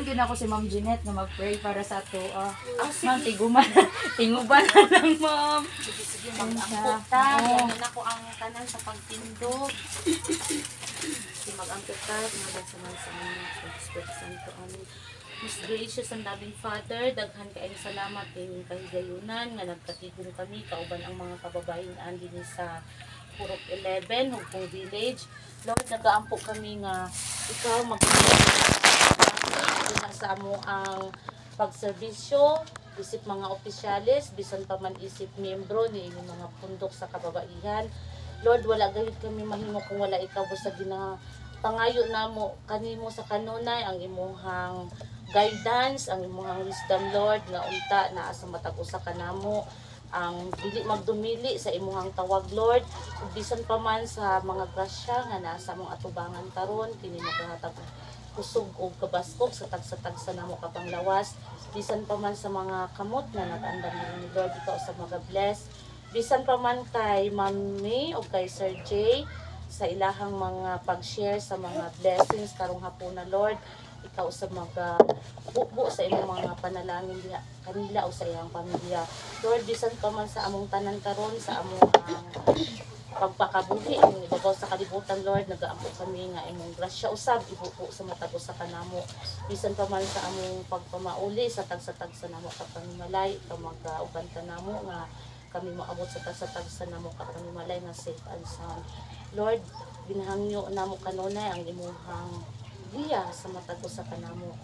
yun ako si Ma'am Jeanette na mag-pray para sa ato. Ma'am, tinguban na lang, Ma'am. Sige, mag-ampot ta. Yan ako ang tanan sa pagtindog. Sige, mag-ampot ta. Mga sa mga Espiritu Santo. Most gracious and loving Father, daghan kaayong salamat kayong kahigayunan nga nagkatigong kami kauban ang mga kababayan andin sa Purok 11, Hugpong Village. Lord, nagaampo kami nga ikaw mag-iingat sa amo ang pagserbisyo, isip mga opisyalis, bisan pa man isip miyembro ni mga pundok sa kababaihan. Lord, wala gayud kami mahimo kung wala ikaw sa pangayo namo kanimo sa kanunay ang imuhang guidance, ang imuhang wisdom, Lord, nga unta naa sa matag usa kanamo ang dili magdumili sa imuhang tawag, Lord, ug bisan pa man sa mga grasya nga nasa mong atubangan karon kini maghatag kusog og kabaskog sa tagsa-tagsa namo kapanglawas, bisan pa man sa mga kamot na nag-andam ni Lord, ikaw sa mga bless, bisan pa man kay Mami o kay Sir J sa ilahang mga pag-share sa mga blessings karong hapuna, Lord, ikaw sa mga bubo sa imong mga panalangin diha kanila o sa iyang pamilya, Lord, bisan pa man sa among tanan karon sa among pagpakabuhi ang ibabaw sa kalibutan, Lord, nagaampo kami nga imong grasya usab ibupo sa matag usa kanamo, bisan pa man sa among pagpamauli sa tagsa-tagsa namo kapanimalay, ikaw mag-uban namo nga kami maabot sa tagsa-tagsa namo kapanimalay nga safe and sound, Lord, binahangyo namo kanunay ang imuhang giya sa matag usa kanamo.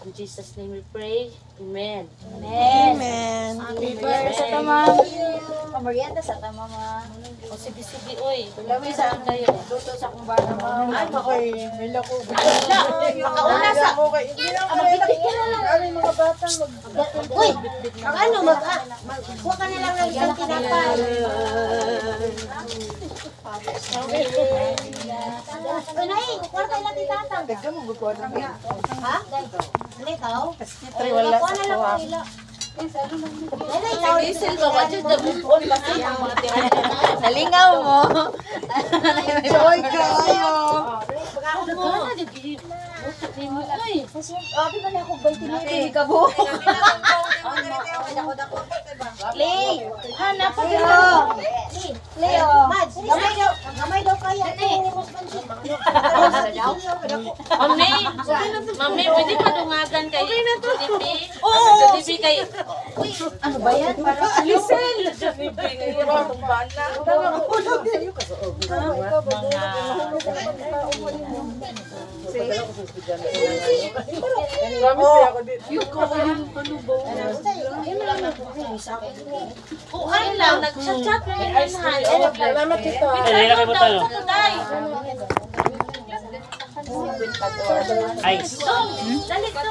In Jesus' name we pray. Amen. Amen. Amen. Amen. Sa tama. Pamarienda sa tama, Ma. O sige, oy. Lami sa kayo. Luto sa kung bata, Ma. Ay, makoy, may lako. Makauna sa... Hindi na ako may mga batang Uy, ang ano, kuha ka na lang ng isang tinapay. Kunay, kuha ka lang titatang. Teka mo, bukuha na nga. Ha? Ano ikaw? Wala Kuha na sa lang kuha. ko ila. Ano ikaw? Bisil ba ka dyan dabukon kasi ang mga tira. Nalingaw mo. Joy kayo! Uy, Abi ba na ako 20 minutes? Hindi ka buo. Lay! hanap pa Leo! Leo! Mads, gamay daw kaya. Mami, pwede pa dungagan kay Jollibee? Oo! Jollibee kay... Ano ba yan? Lisel! Jollibee kay Irong Bala. Kuhan lang, nag-chat-chat na yung inhan. Salamat dito. Ice. Dali ka.